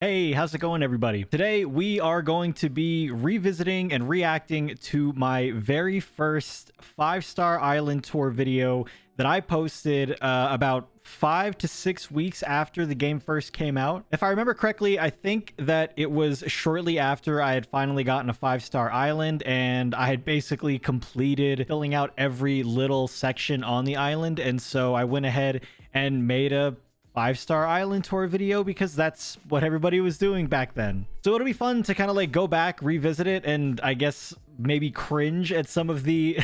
Hey, how's it going, everybody? Today, we are going to be revisiting and reacting to my very first 5-star island tour video that I posted about 5 to 6 weeks after the game first came out. If I remember correctly, I think that it was shortly after I had finally gotten a 5-star island and I had basically completed filling out every little section on the island. And so I went ahead and made a 5-star island tour video because that's what everybody was doing back then. So it'll be fun to kind of like go back, revisit it, and I guess maybe cringe at some of the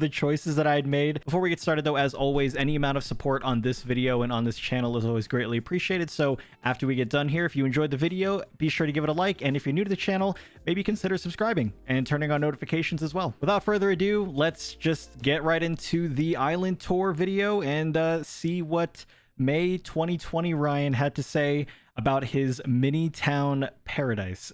choices that I had made. Before we get started though, as always, any amount of support on this video and on this channel is always greatly appreciated. So after we get done here, if you enjoyed the video, be sure to give it a like, and if you're new to the channel, maybe consider subscribing and turning on notifications as well. Without further ado, let's just get right into the island tour video and see what May 2020 Ryan had to say about his mini town paradise.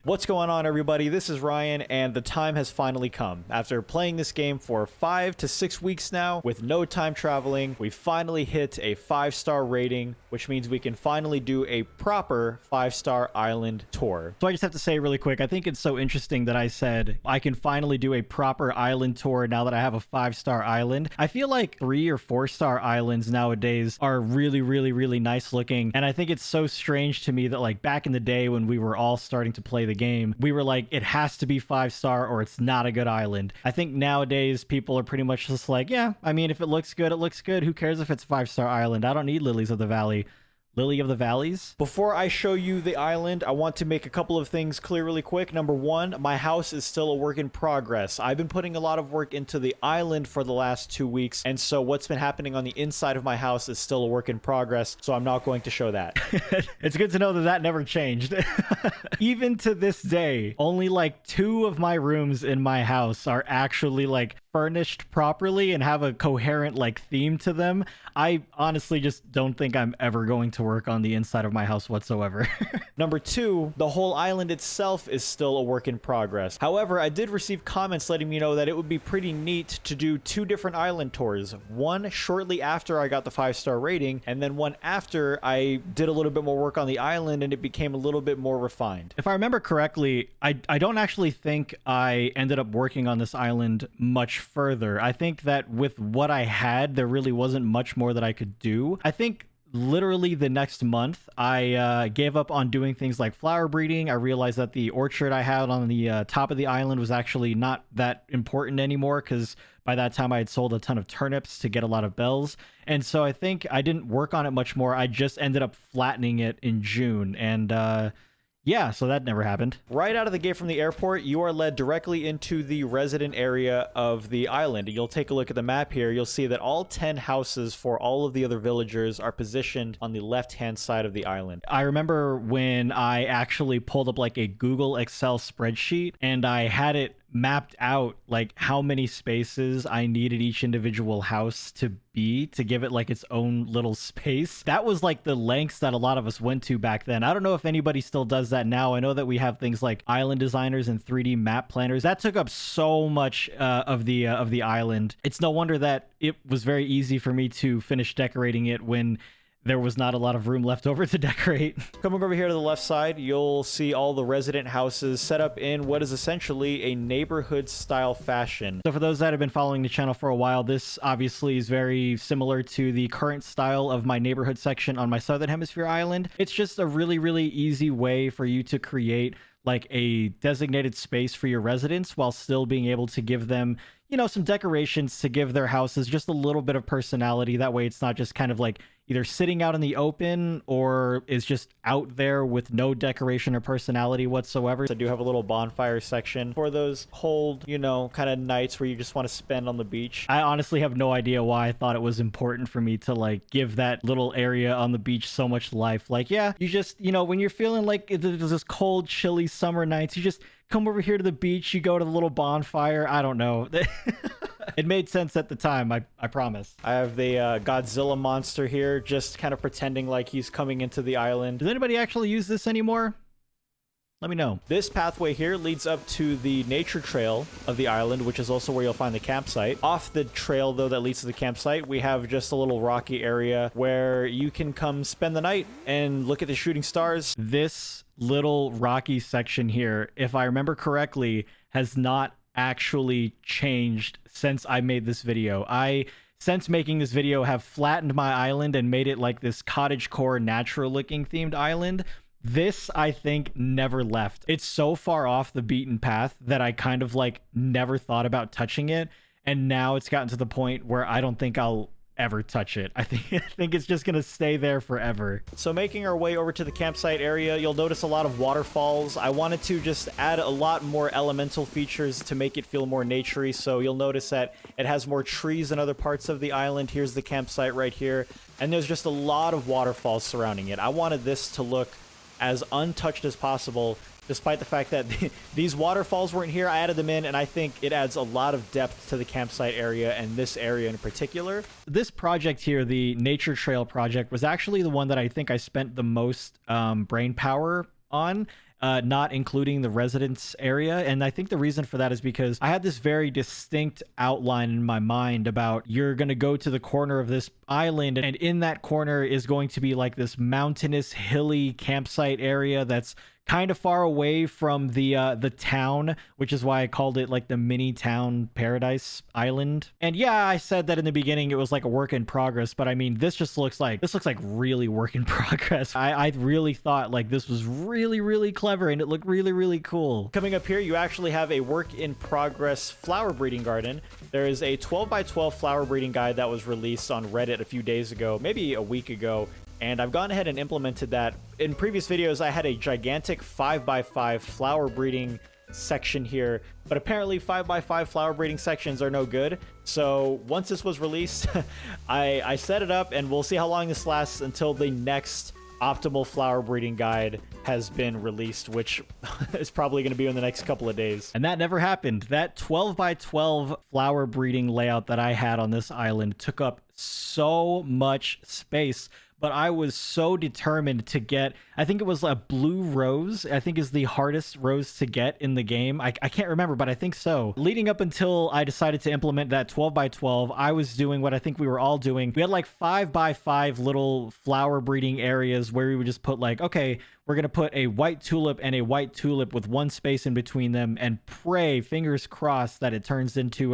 What's going on, everybody? This is Ryan, and the time has finally come. After playing this game for 5 to 6 weeks now with no time traveling, we finally hit a 5-star rating, which means we can finally do a proper 5-star island tour. So I just have to say really quick, I think it's so interesting that I said I can finally do a proper island tour now that I have a 5-star island. I feel like 3 or 4-star islands nowadays are really nice looking, and I think it's so strange to me that like back in the day when we were all starting to play the game, we were like, it has to be 5-star or it's not a good island. I think nowadays people are pretty much just like, yeah, I mean, if it looks good, it looks good. Who cares if it's a 5-star island? I don't need lilies of the valley. Lily of the Valleys. Before I show you the island, I want to make a couple of things clear really quick. Number one, my house is still a work in progress. I've been putting a lot of work into the island for the last 2 weeks, and so what's been happening on the inside of my house is still a work in progress, so I'm not going to show that. It's good to know that that never changed. Even to this day, only like 2 of my rooms in my house are actually like furnished properly and have a coherent like theme to them. I honestly just don't think I'm ever going to work on the inside of my house whatsoever. Number 2, the whole island itself is still a work in progress. However, I did receive comments letting me know that it would be pretty neat to do 2 different island tours. One shortly after I got the 5-star rating, and then one after I did a little bit more work on the island and it became a little bit more refined. If I remember correctly, I don't actually think I ended up working on this island much further. I think that with what I had, there really wasn't much more that I could do. I think literally the next month, I gave up on doing things like flower breeding. I realized that the orchard I had on the top of the island was actually not that important anymore, because by that time I had sold a ton of turnips to get a lot of bells. And so I think I didn't work on it much more. I just ended up flattening it in June, and yeah, so that never happened. Right out of the gate from the airport, you are led directly into the resident area of the island. You'll take a look at the map here. You'll see that all 10 houses for all of the other villagers are positioned on the left-hand side of the island. I remember when I actually pulled up like a Google Excel spreadsheet and I had it mapped out like how many spaces I needed each individual house to be to give it like its own little space. That was like the lengths that a lot of us went to back then. I don't know if anybody still does that now. I know that we have things like island designers and 3D map planners. That took up so much of the island. It's no wonder that it was very easy for me to finish decorating it when there was not a lot of room left over to decorate. Coming over here to the left side, you'll see all the resident houses set up in what is essentially a neighborhood style fashion. So for those that have been following the channel for a while, this obviously is very similar to the current style of my neighborhood section on my Southern Hemisphere island. It's just a really easy way for you to create like a designated space for your residents while still being able to give them, you know, some decorations to give their houses just a little bit of personality. That way it's not just kind of like either sitting out in the open or is just out there with no decoration or personality whatsoever. So I do have a little bonfire section for those cold, you know, kind of nights where you just want to spend on the beach. I honestly have no idea why I thought it was important for me to like give that little area on the beach so much life. Like, yeah, you just, you know, when you're feeling like there's this cold, chilly summer nights, you just come over here to the beach, you go to the little bonfire. I don't know. It made sense at the time, I promise. I have the Godzilla monster here, just kind of pretending like he's coming into the island. Does anybody actually use this anymore? let me know. This pathway here leads up to the nature trail of the island, which is also where you'll find the campsite. Off the trail, though, that leads to the campsite, we have just a little rocky area where you can come spend the night and look at the shooting stars. This little rocky section here, if I remember correctly, has not actually changed since I made this video. Since making this video, have flattened my island and made it like this cottagecore natural looking themed island. This, I think, never left. It's so far off the beaten path that I kind of like never thought about touching it. And now it's gotten to the point where I don't think I'll ever touch it. I think it's just gonna stay there forever. So making our way over to the campsite area, you'll notice a lot of waterfalls. I wanted to just add a lot more elemental features to make it feel more naturey. So you'll notice that it has more trees in other parts of the island. Here's the campsite right here. And there's just a lot of waterfalls surrounding it. I wanted this to look as untouched as possible, despite the fact that these waterfalls weren't here. I added them in, and I think it adds a lot of depth to the campsite area, and this area in particular. This project here, the Nature Trail project, was actually the one that I think I spent the most brain power on, not including the residence area. And I think the reason for that is because I had this very distinct outline in my mind about you're going to go to the corner of this island, and in that corner is going to be like this mountainous, hilly campsite area that's kind of far away from the town, which is why I called it like the mini town paradise island. And yeah, I said that in the beginning it was like a work in progress, but I mean, this looks like really work in progress. I really thought like this was really clever, and it looked really cool. Coming up here, you actually have a work in progress flower breeding garden. There is a 12x12 flower breeding guide that was released on Reddit a few days ago, maybe a week ago. And I've gone ahead and implemented that. In previous videos, I had a gigantic 5x5 flower breeding section here, but apparently 5x5 flower breeding sections are no good. So once this was released, I set it up, and we'll see how long this lasts until the next optimal flower breeding guide has been released, which is probably going to be in the next couple of days. And that never happened. That 12x12 flower breeding layout that I had on this island took up so much space, but I was so determined to get, I think it was a blue rose, I think is the hardest rose to get in the game. I can't remember, but I think so. Leading up until I decided to implement that 12x12, I was doing what I think we were all doing. We had like 5x5 little flower breeding areas where we would just put like, okay, we're going to put a white tulip and a white tulip with one space in between them and pray, fingers crossed, that it turns into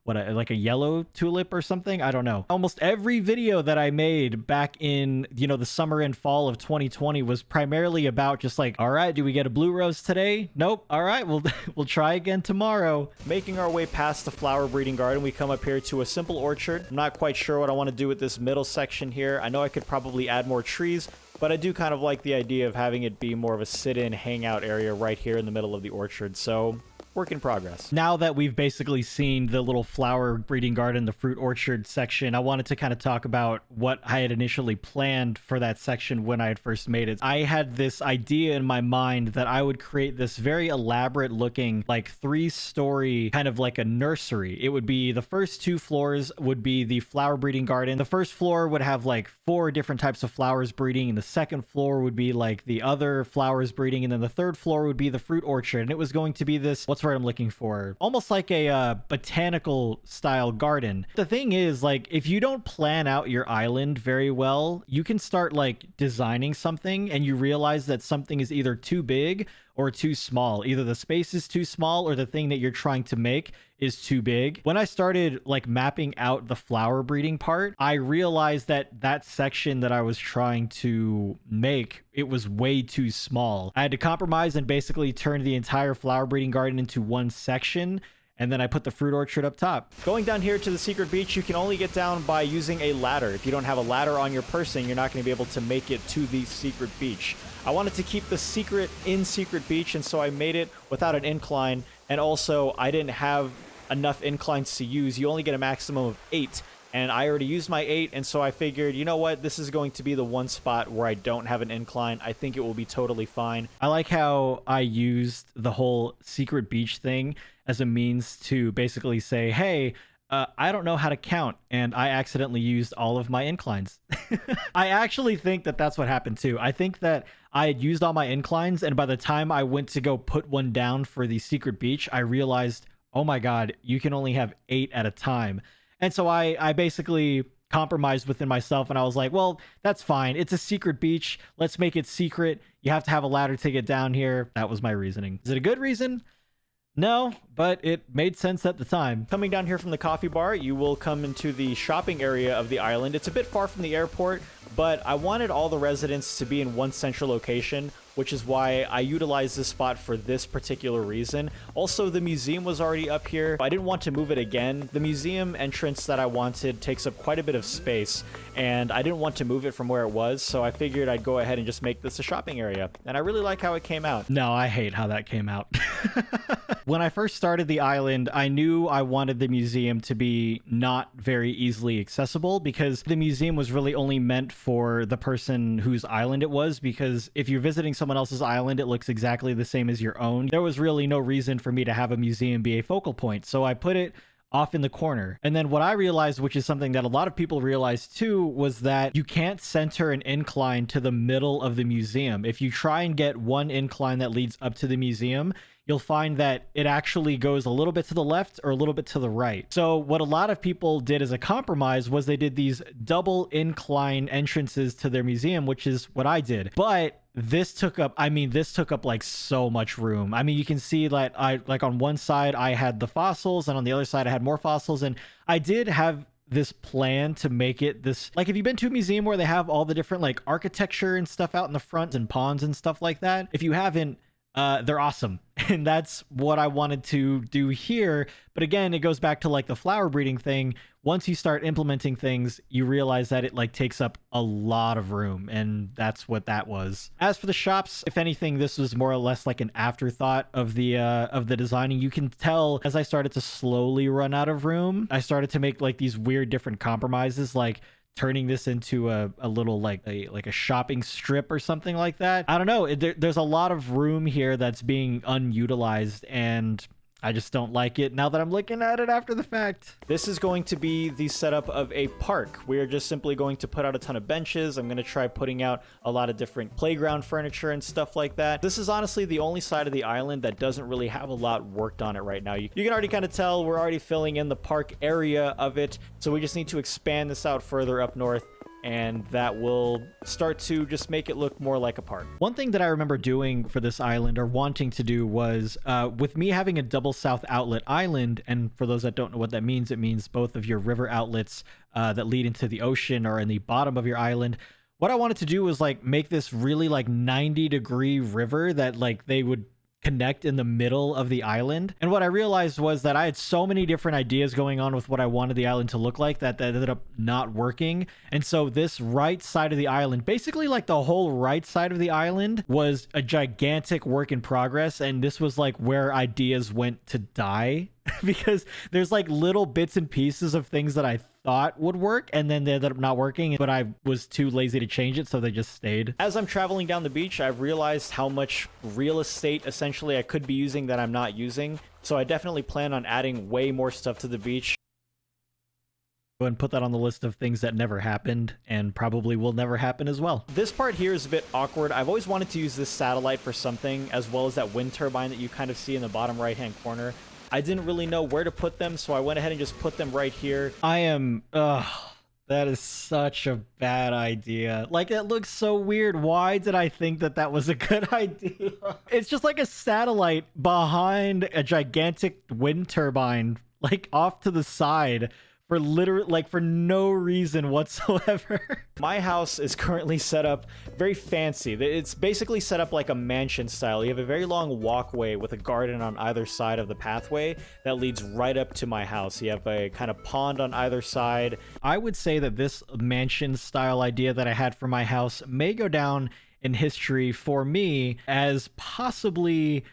like a yellow tulip or something. I don't know. Almost every video that I made back in, the summer and fall of 2020 was primarily about just like, all right, do we get a blue rose today? Nope. All right, we'll try again tomorrow. Making our way past the flower breeding garden, we come up here to a simple orchard. I'm not quite sure what I want to do with this middle section here. I know I could probably add more trees, but I do kind of like the idea of having it be more of a sit-in, hangout area right here in the middle of the orchard. So work in progress. Now that we've basically seen the little flower breeding garden, the fruit orchard section, I wanted to kind of talk about what I had initially planned for that section when I had first made it. I had this idea in my mind that I would create this very elaborate looking, like 3-story kind of like a nursery. It would be the first 2 floors would be the flower breeding garden. The first floor would have like 4 different types of flowers breeding, and the second floor would be like the other flowers breeding, and then the third floor would be the fruit orchard. And it was going to be this, what's the word I'm looking for? Almost like a botanical style garden. The thing is, like, if you don't plan out your island very well, you can start like designing something and you realize that something is either too big or too small. Either the space is too small or the thing that you're trying to make is too big. When I started like mapping out the flower breeding part, I realized that section that I was trying to make, it was way too small. I had to compromise and basically turn the entire flower breeding garden into one section. And then I put the fruit orchard up top. Going down here to the secret beach, you can only get down by using a ladder. If you don't have a ladder on your person, you're not going to be able to make it to the secret beach. I wanted to keep the secret in secret beach, and so I made it without an incline. And also, I didn't have enough inclines to use. You only get a maximum of 8. And I already used my 8, and so I figured, you know what, this is going to be the one spot where I don't have an incline. I think it will be totally fine. I like how I used the whole secret beach thing as a means to basically say, hey, I don't know how to count, and I accidentally used all of my inclines. I actually think that that's what happened too. I think that I had used all my inclines, and by the time I went to go put one down for the secret beach, I realized, oh my god, you can only have 8 at a time. And so I basically compromised within myself, and I was like, well, that's fine. It's a secret beach. Let's make it secret. You have to have a ladder to get down here. That was my reasoning. Is it a good reason? No, but it made sense at the time. Coming down here from the coffee bar, you will come into the shopping area of the island. It's a bit far from the airport, but I wanted all the residents to be in one central location, which is why I utilized this spot for this particular reason. Also, the museum was already up here. I didn't want to move it again. The museum entrance that I wanted takes up quite a bit of space, and I didn't want to move it from where it was, so I figured I'd go ahead and just make this a shopping area. And I really like how it came out. No, I hate how that came out. When I first started the island, I knew I wanted the museum to be not very easily accessible, because the museum was really only meant for the person whose island it was, because if you're visiting someone else's island, it looks exactly the same as your own. There was really no reason for me to have a museum be a focal point, so I put it off in the corner. And then what I realized, which is something that a lot of people realized too, was that you can't center an incline to the middle of the museum. If you try and get one incline that leads up to the museum, you'll find that it actually goes a little bit to the left or a little bit to the right. So what a lot of people did as a compromise was they did these double incline entrances to their museum, which is what I did. But this took up, this took up like so much room. I mean, you can see that on one side I had the fossils, and on the other side I had more fossils, and I did have this plan to make it this, like, if you've been to a museum where they have all the different like architecture and stuff out in the front and ponds and stuff like that, if you haven't, they're awesome. And that's what I wanted to do here. But again, it goes back to like the flower breeding thing. Once you start implementing things, you realize that it like takes up a lot of room, and that's what that was. As for the shops, if anything, this was more or less like an afterthought of the designing. You can tell as I started to slowly run out of room, I started to make like these weird different compromises, like turning this into a little like a shopping strip or something like that. I don't know. There's a lot of room here that's being unutilized, and I just don't like it now that I'm looking at it after the fact. This is going to be the setup of a park. We are just simply going to put out a ton of benches. I'm going to try putting out a lot of different playground furniture and stuff like that. This is honestly the only side of the island that doesn't really have a lot worked on it right now. You can already kind of tell we're already filling in the park area of it. So we just need to expand this out further up north, and that will start to just make it look more like a park. One thing that I remember doing for this island, or wanting to do, was with me having a double south outlet island, and for those that don't know what that means, it means both of your river outlets that lead into the ocean are in the bottom of your island. What I wanted to do was like make this really like 90-degree river that like they would connect in the middle of the island. And what I realized was that I had so many different ideas going on with what I wanted the island to look like that ended up not working. And so this right side of the island, basically like the whole right side of the island, was a gigantic work in progress. And this was like where ideas went to die because there's like little bits and pieces of things that I thought would work, and then they ended up not working, but I was too lazy to change it, so they just stayed. As I'm traveling down the beach, I've realized how much real estate essentially I could be using that I'm not using, so I definitely plan on adding way more stuff to the beach. Go ahead and put that on the list of things that never happened and probably will never happen as well. This part here is a bit awkward. I've always wanted to use this satellite for something, as well as that wind turbine that you kind of see in the bottom right hand corner. I didn't really know where to put them, so I went ahead and just put them right here. That is such a bad idea. Like, it looks so weird. Why did I think that that was a good idea? It's just like a satellite behind a gigantic wind turbine, like off to the side, for literally, like, for no reason whatsoever. My house is currently set up very fancy. It's basically set up like a mansion style. You have a very long walkway with a garden on either side of the pathway that leads right up to my house. You have a kind of pond on either side. I would say that this mansion style idea that I had for my house may go down in history for me as possibly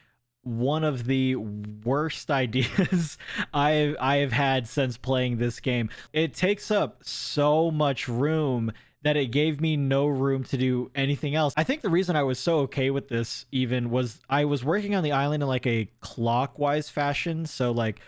one of the worst ideas I have had since playing this game. It takes up so much room that it gave me no room to do anything else. I think the reason I was so okay with this even was I was working on the island in like a clockwise fashion. So like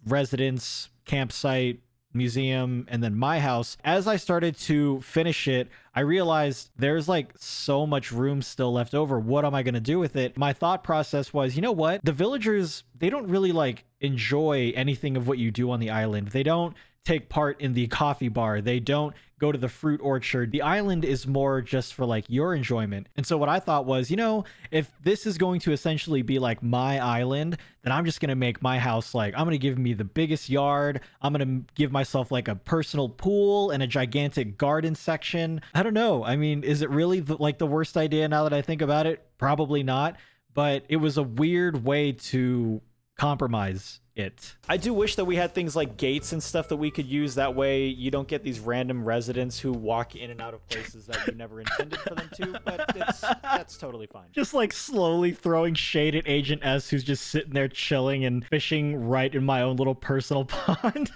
residence, campsite, museum, and then my house. As I started to finish it, I realized there's like so much room still left over. What am I going to do with it? My thought process was, you know what? The villagers, they don't really like enjoy anything of what you do on the island. They don't take part in the coffee bar. They don't go to the fruit orchard. The island is more just for like your enjoyment. And so what I thought was, you know, if this is going to essentially be like my island, then I'm just going to make my house like, I'm going to give me the biggest yard. I'm going to give myself like a personal pool and a gigantic garden section. I don't know. I mean, is it really like the worst idea now that I think about it? Probably not. But it was a weird way to compromise it. I do wish that we had things like gates and stuff that we could use. That way you don't get these random residents who walk in and out of places that you never intended for them to, but that's totally fine. Just like slowly throwing shade at Agent S, who's just sitting there chilling and fishing right in my own little personal pond.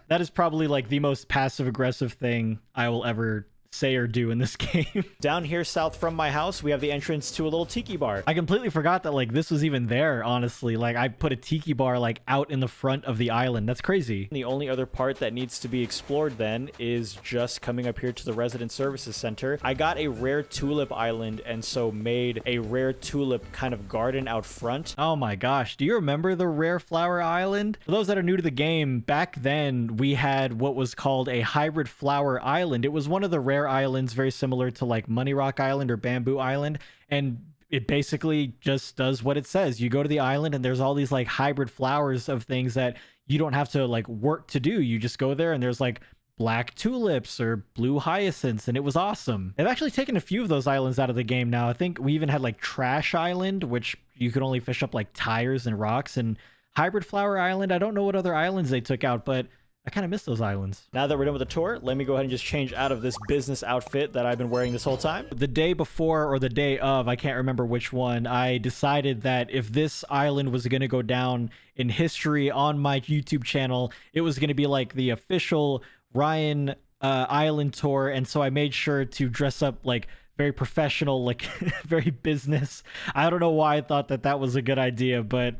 That is probably like the most passive aggressive thing I will ever say or do in this game. Down here south from my house, we have the entrance to a little tiki bar. I completely forgot that like this was even there, honestly. Like I put a tiki bar like out in the front of the island. That's crazy. The only other part that needs to be explored then is just coming up here to the resident services center. I got a rare tulip island and so made a rare tulip kind of garden out front. Oh my gosh, do you remember the rare flower island? For those that are new to the game, back then we had what was called a hybrid flower island. It was one of the rare islands, very similar to like Money Rock Island or Bamboo Island, and it basically just does what it says. You go to the island and there's all these like hybrid flowers of things that you don't have to like work to do. You just go there and there's like black tulips or blue hyacinths, and it was awesome. They've actually taken a few of those islands out of the game now. I think we even had like Trash Island, which you could only fish up like tires and rocks, and Hybrid Flower Island. I don't know what other islands they took out, but I kind of miss those islands. Now that we're done with the tour, let me go ahead and just change out of this business outfit that I've been wearing this whole time. The day before or the day of, I can't remember which one, I decided that if this island was going to go down in history on my YouTube channel, it was going to be like the official Ryan island tour. And so I made sure to dress up like very professional, like very business. I don't know why I thought that that was a good idea, but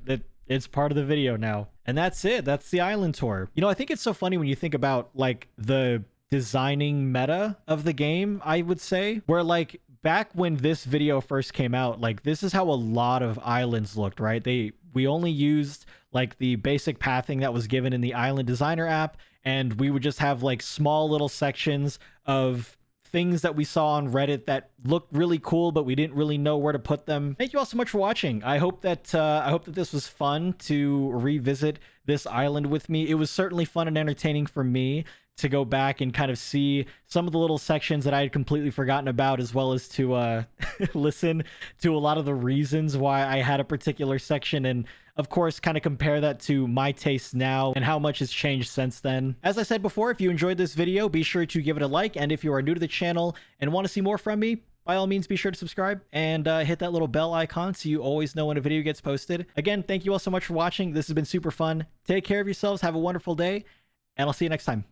it's part of the video now. And that's it. That's the island tour. You know, I think it's so funny when you think about like the designing meta of the game, I would say, where like back when this video first came out, like this is how a lot of islands looked, right? We only used like the basic pathing that was given in the Island Designer app, and we would just have like small little sections of things that we saw on Reddit that looked really cool, but we didn't really know where to put them. Thank you all so much for watching. I hope that this was fun to revisit this island with me. It was certainly fun and entertaining for me to go back and kind of see some of the little sections that I had completely forgotten about, as well as to listen to a lot of the reasons why I had a particular section, and of course kind of compare that to my taste now and how much has changed since then. As I said before, if you enjoyed this video, be sure to give it a like, and if you are new to the channel and want to see more from me, by all means, be sure to subscribe and hit that little bell icon so you always know when a video gets posted. Again, thank you all so much for watching. This has been super fun. Take care of yourselves. Have a wonderful day, and I'll see you next time.